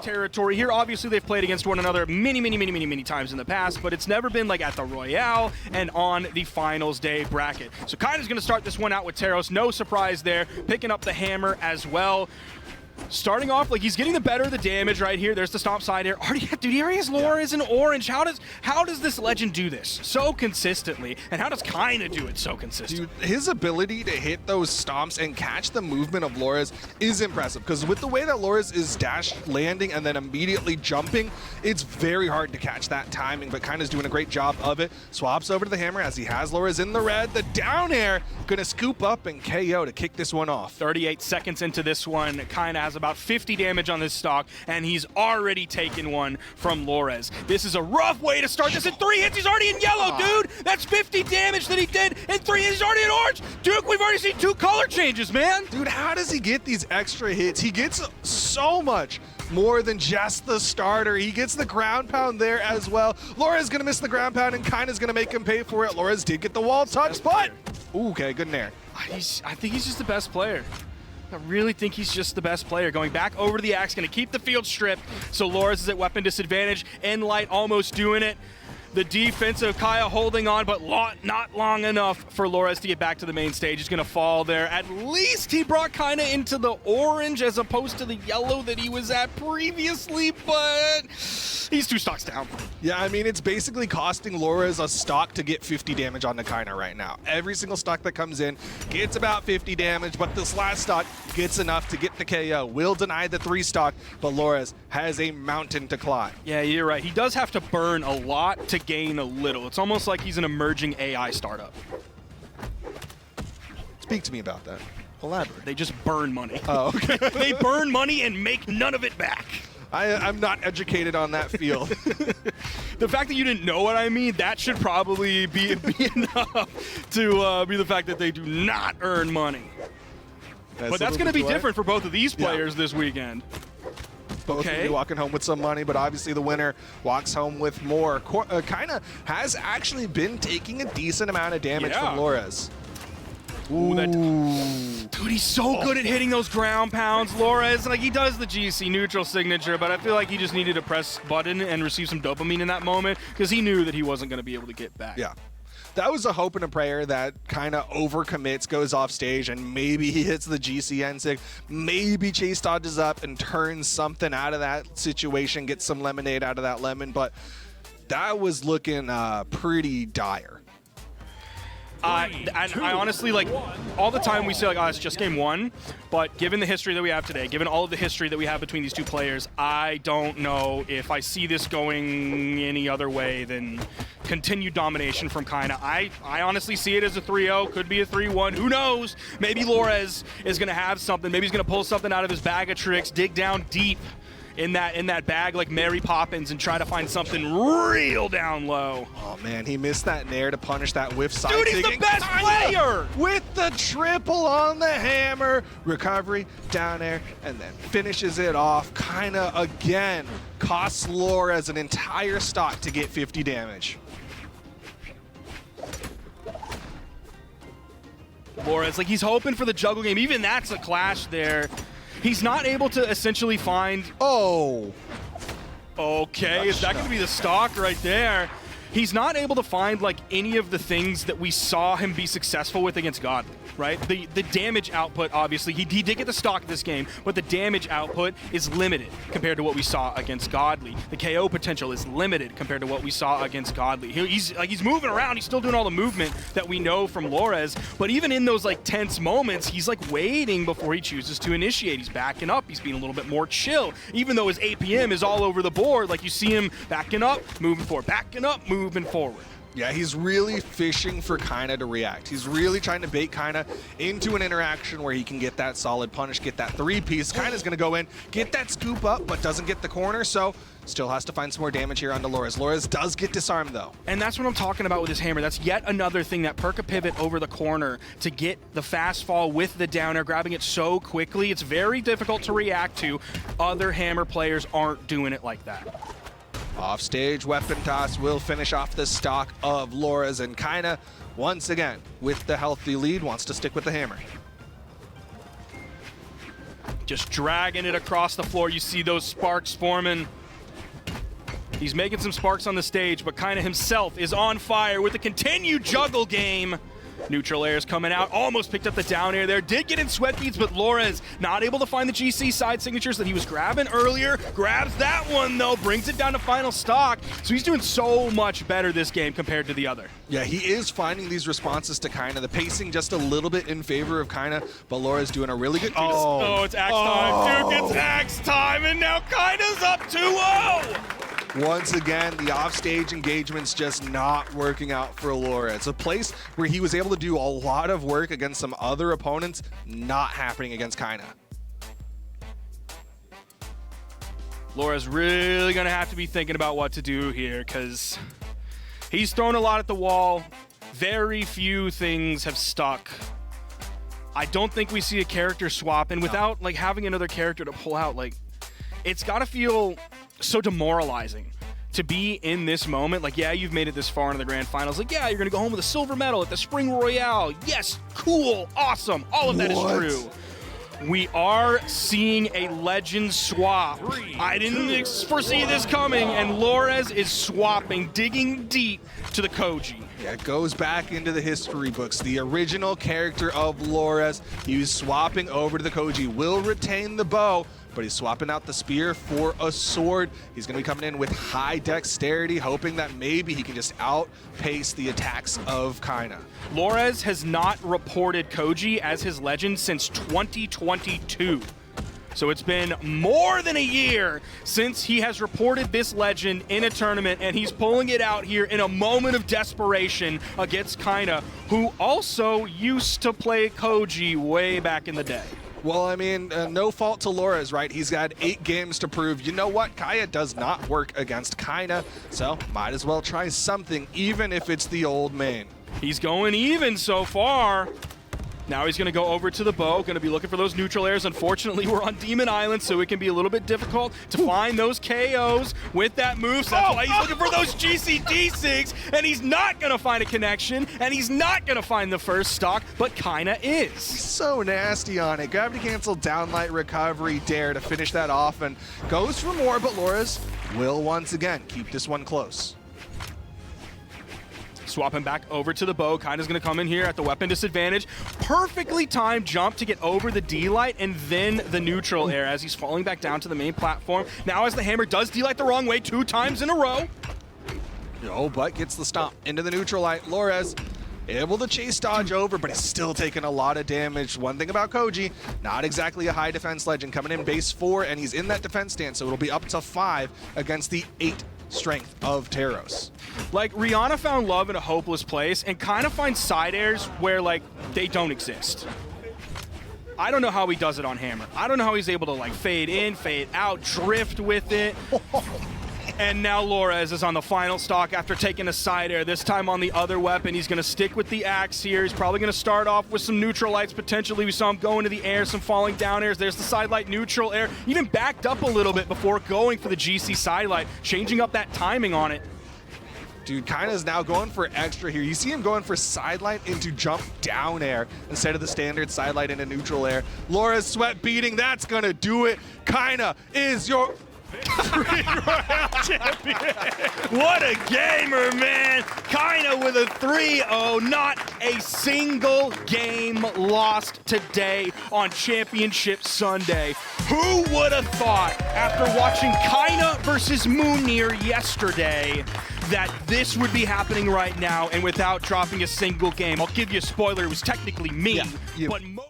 territory here. Obviously, they've played against one another many times in the past, but it's never been like at the Royale and on the finals day bracket. So Kyna's going to start this one out with Teros. No surprise there. Picking up the hammer as well. Starting off, like, he's getting the better of the damage right here. There's the stomp side here. Dude, he already has lore is an orange. How does this legend do this so consistently? And how does Kyna do it so consistently? Dude, his ability to hit those stomps and catch the movement of Lores is impressive, because with the way that Lores is dash landing and then immediately jumping, it's very hard to catch that timing, but Kyna's doing a great job of it. Swaps over to the hammer as he has Lores in the red. The down air gonna scoop up and KO to kick this one off. 38 seconds into this one, Kyna has about 50 damage on this stock, and he's already taken one from Lores. This is a rough way to start this. In 3 hits, he's already in yellow, dude! That's 50 damage that he did in 3 hits. He's already in orange! Duke, we've already seen 2 color changes, man! Dude, how does he get these extra hits? He gets so much more than just the starter. He gets the ground pound there as well. Lores gonna miss the ground pound, and Kyna's gonna make him pay for it. Lores did get the wall touch, but... Ooh, okay, good nair. I think he's just the best player. I really think he's just the best player. Going back over to the axe, going to keep the field stripped. So Lores is at weapon disadvantage. Enlight almost doing it. The defensive Kaya holding on, but not long enough for Lores to get back to the main stage. He's going to fall there. At least he brought Kyna into the orange as opposed to the yellow that he was at previously, but he's 2 stocks down. Yeah, I mean, it's basically costing Lores a stock to get 50 damage on the Kyna right now. Every single stock that comes in gets about 50 damage, but this last stock gets enough to get the KO. Will deny the 3 stock, but Lores has a mountain to climb. Yeah, you're right. He does have to burn a lot to gain a little. It's almost like he's an emerging AI startup. Speak to me about that. Elaborate. They just burn money. Oh, okay. They burn money and make none of it back. I'm not educated on that field. The fact that you didn't know what I mean, that should probably be enough to be the fact that they do not earn money. But that's going to be different for both of these players this weekend. Both will be walking home with some money, but obviously the winner walks home with more. Kyna has actually been taking a decent amount of damage from Lores. Ooh, dude, he's so good at hitting those ground pounds, Lores. Like, he does the GC neutral signature, but I feel like he just needed to press button and receive some dopamine in that moment because he knew that he wasn't going to be able to get back. Yeah. That was a hope and a prayer that kind of overcommits, goes off stage, and maybe he hits the GCN sig. Maybe Chase dodges up and turns something out of that situation, gets some lemonade out of that lemon, but that was looking pretty dire. I honestly, like, all the time we say, like, oh, it's just game 1, but given the history that we have today, given all of the history that we have between these 2 players, I don't know if I see this going any other way than continued domination from Kyna. I honestly see it as a 3-0, could be a 3-1, who knows? Maybe Lores is going to have something, maybe he's going to pull something out of his bag of tricks, dig down deep in that bag like Mary Poppins and try to find something real down low. Oh man, he missed that nair to punish that whiff side. Dude, he's the best player! With the triple on the hammer, recovery, down air, and then finishes it off. Kyna again costs Lores an entire stock to get 50 damage. Lores, like, he's hoping for the juggle game. Even that's a clash there. He's not able to essentially find... Oh. Okay, is that going to be the stock right there? He's not able to find, like, any of the things that we saw him be successful with against Godly, right? The damage output, obviously, he did get the stock this game, but the damage output is limited compared to what we saw against Godly. The KO potential is limited compared to what we saw against Godly. He's moving around, he's still doing all the movement that we know from Lores, but even in those, like, tense moments, he's, like, waiting before he chooses to initiate. He's backing up, he's being a little bit more chill, even though his APM is all over the board. Like, you see him backing up, moving forward, backing up, moving forward. Yeah, he's really fishing for Kyna to react. He's really trying to bait Kyna into an interaction where he can get that solid punish, get that 3-piece. Kyna's going to go in, get that scoop up, but doesn't get the corner, so still has to find some more damage here onto Lores. Lores does get disarmed, though. And that's what I'm talking about with his hammer. That's yet another thing, that perk a pivot over the corner to get the fast fall with the downer, grabbing it so quickly. It's very difficult to react to. Other hammer players aren't doing it like that. Offstage weapon toss will finish off the stock of Lores, and Kyna, once again, with the healthy lead, wants to stick with the hammer. Just dragging it across the floor. You see those sparks forming. He's making some sparks on the stage, but Kyna himself is on fire with the continued juggle game. Neutral air is coming out, almost picked up the down air there. Did get in sweat beads, but Lores not able to find the GC side signatures that he was grabbing earlier. Grabs that one though, brings it down to final stock. So he's doing so much better this game compared to the other. Yeah, he is finding these responses to Kyna. The pacing just a little bit in favor of Kyna, but Lores doing a really good. Oh, it's axe time. Duke, it's axe time, and now Kyna's up 2-0. Once again, the offstage engagement's just not working out for Laura. It's a place where he was able to do a lot of work against some other opponents, not happening against Kyna. Laura's really gonna have to be thinking about what to do here, because he's thrown a lot at the wall. Very few things have stuck. I don't think we see a character swap, and without like having another character to pull out, like it's gotta feel so demoralizing to be in this moment. Like, yeah, you've made it this far into the grand finals. Like, yeah, you're gonna go home with a silver medal at the Spring Royale. Yes, cool, awesome. All of that is true. We are seeing a legend swap. I didn't foresee this coming, and Lores is swapping, digging deep to the Koji. Yeah, it goes back into the history books. The original character of Lores, he was swapping over to the Koji. Will retain the bow, but he's swapping out the spear for a sword. He's going to be coming in with high dexterity, hoping that maybe he can just outpace the attacks of Kyna. Lores has not reported Koji as his legend since 2022. So it's been more than a year since he has reported this legend in a tournament, and he's pulling it out here in a moment of desperation against Kyna, who also used to play Koji way back in the day. Well, I mean, no fault to Lores, right? He's got 8 games to prove, you know what, Kaya does not work against Kyna, so might as well try something, even if it's the old main. He's going even so far. Now he's going to go over to the bow, going to be looking for those neutral airs. Unfortunately, we're on Demon Island, so it can be a little bit difficult to find those KOs with that move. So that's why he's looking for those GCD6, and he's not going to find a connection, and he's not going to find the first stock, but Kyna is. So nasty on it. Gravity cancel, downlight recovery, dare to finish that off, and goes for more, but Lores will once again keep this one close. Swapping back over to the bow. Kyna's going to come in here at the weapon disadvantage. Perfectly timed jump to get over the D-light and then the neutral air as he's falling back down to the main platform. Now as the hammer does D-light the wrong way 2 times in a row. Oh, but gets the stomp into the neutral light. Lores able to chase dodge over, but he's still taking a lot of damage. One thing about Koji, not exactly a high defense legend. Coming in base 4, and he's in that defense stance, so it'll be up to 5 against the 8 strength of Teros. Like, Rihanna found love in a hopeless place and kind of finds side airs where, like, they don't exist. I don't know how he does it on hammer. I don't know how he's able to, like, fade in, fade out, drift with it. And now Lores is on the final stock after taking a side air, this time on the other weapon. He's going to stick with the axe here. He's probably going to start off with some neutral lights potentially. We saw him go into the air, some falling down airs. There's the side light neutral air. Even backed up a little bit before going for the GC side light, changing up that timing on it. Dude, Kyna's now going for extra here. You see him going for sidelight into jump down air instead of the standard sidelight into neutral air. Lores sweat beating, that's gonna do it. Kyna is your Royale champion. What a gamer, man. Kyna with a 3-0. Not a single game lost today on Championship Sunday. Who would have thought, after watching Kyna versus Moonir yesterday, that this would be happening right now and without dropping a single game? I'll give you a spoiler, it was technically me, but